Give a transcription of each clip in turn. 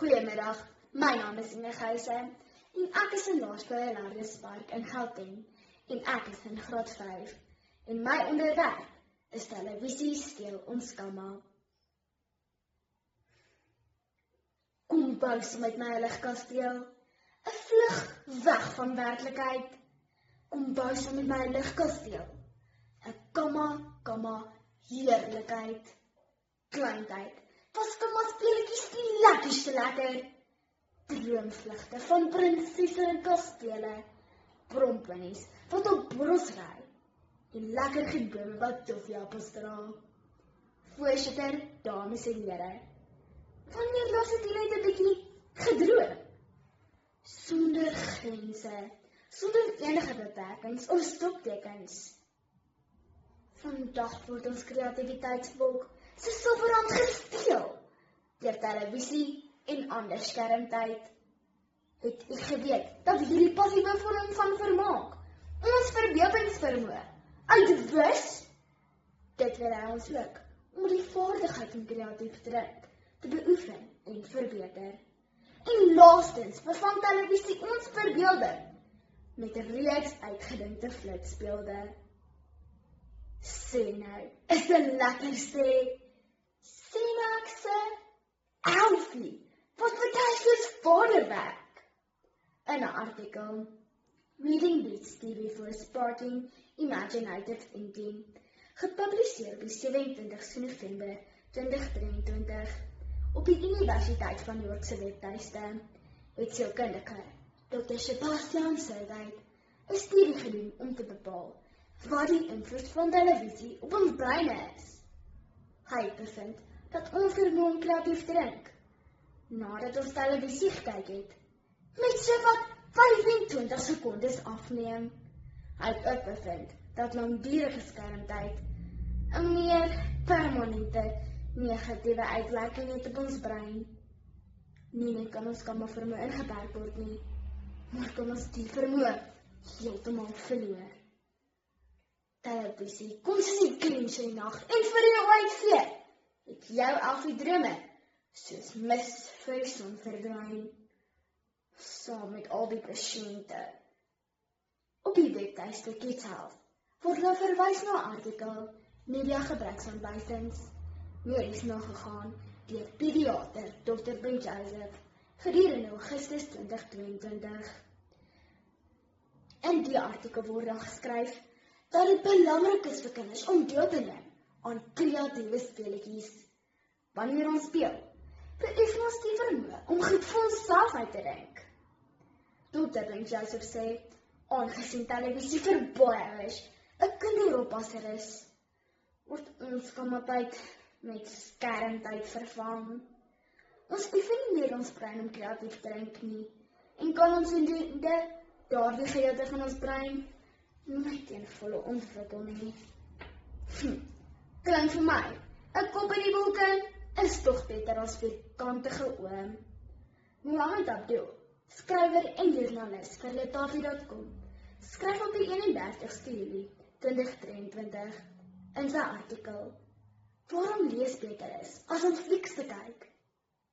Goeiemiddag, my naam is Ine Geyse en ek is in Laerskool Hilarius Park in Gauteng en ek is in graad 5 en my onderwerp is televisie steel ons kamma. Kom buis met my ligkasteel, 'n vlug weg van werklikheid. Kom buis met my ligkasteel, 'n kamma, heerlikheid. Kleintyd, was kamma speletjies die lekkerste lekker. Droomvlugte van prinsesse en kastele, brompinies wat op borrels ry en lekker gebome wat toffieappels dra. Voorsitter, dames en here, wanneer laas het julle net 'n bietjie gedroom? Sonder grense, sonder enige beperkings of stoptekens. Vandag word ons kreatiwiteitswolk se silwerrand gesteel deur televisie en ander skermtyd. Het u geweet dat hierdie passiewe vorm van vermaak ons verbeeldingsvermoë uitwis? Dit wil ons ook om die vaardigheid om kreatief te dink te beoefen en verbeter. En laastens bevang televisie ons verbeelding met reeds uitgedinkte flitsbeelde. Sê nou, is 'n lekker sê. Sê nou ek sê, Elfie, wat vertel soos vaderwerk? In 'n artikel, Reading Beats TV for Sparking Imaginative Thinking, gepubliseer op 27 November 2023 op die Universiteit van York se webtuiste, het sielkundige Dr. Sebastian Sergeit 'n studie gedoen om te bepaal wat die invloed van televisie op ons breine is. Hy bevind dat ons vermoë om kreatief te dink, nadat ons televisie gekyk het, met sowat 25 sekondes afneem. Hy het ook bevind dat langdurige skermtyd 'n meer permanente negatiewe uitwerking het op ons brein. Nie net kan ons kamma vermoë ingeperk word nie, maar kan ons die vermoë heeltemal verloor. Televisie kom soos die krens in die nag en vir jou uitvee, het jou Elfie drome soos mis vir die son verdwyn, saam met al die pasiënte. Op die webtuiste Kids Health word nou verwys na 'n artikel media gebreksaanwysings, medies nagegaan deur pediater Dr. Ben Joseph gedurende Augustus 2022. In die artikel word dan geskryf dat dit belangrik is vir kinders om deel te neem aan kreatiewe speletjies. Wanneer ons speel, beoefen ons die vermoë om goed vir onsself uit te dink. Dr. Ben Joseph sê, aangesien televisie vir baie ouers 'n kinderoppasser is, word ons kammatyd met skermtyd vervang. Ons oefen nie meer ons brein om kreatief te dink nie, en kan ons indoende daardie gedeelte van ons brein nooit ten volle ontwikkel nie. Klink vir my, 'n kop in die wolke is tog beter as vierkantige oë. Mohammed Abdul, skrywer en joernalis vir Letafi.com, skryf op die 31ste Julie 2023 in sy artikel, waarom lees beter is as om flieks te kyk.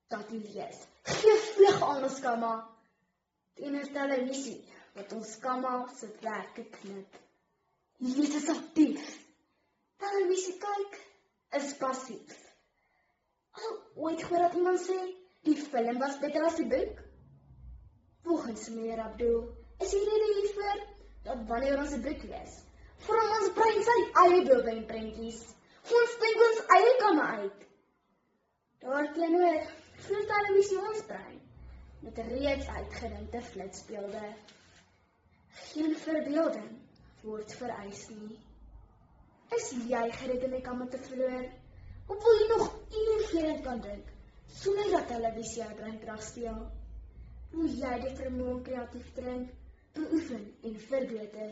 Dat die lees, gee vlug aan ons kamma, teenoor televisie, wat ons kamma se werke knip. Lees is aktief, televisie kyk is passief. Al ooit gehoor dat iemand sê, die film was beter as die boek? Volgens meneer Abdul is die rede hiervoor dat wanneer ons 'n boek lees, vorm ons brein sy eie beelde en prentjies. Ons dink ons eie kamma uit. Daarteenoor vloei televisie ons brein met reeds uitgedinkte flitsbeelde. Geen verbeelding word vereis nie. Is jy gereed om die kamma te verloor? Of wil jy nog innoverend kan dink, sonder dat televisie jou breinkrag steel? Wil jy die vermoë om kreatief te dink, beoefen en verbeter,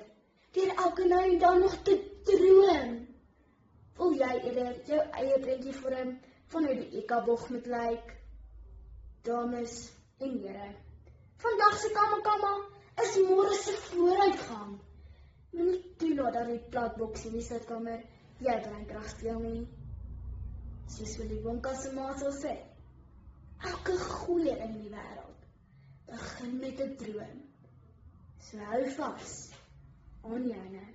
deur elke nou en dan nog te droom? Wil jy eerder jou eie prentjie vorm van hoe die Eka-bog moet lyk? Dames en here, vandag se kamma is môre se vooruitgang. Moenie toelaat dat die platboks in die sitkamer jou breinkrag steel nie. Soos Willy Wonka se ma sal sê, Elke goeie in die wêreld begin met 'n droom. So hou vas aan joune.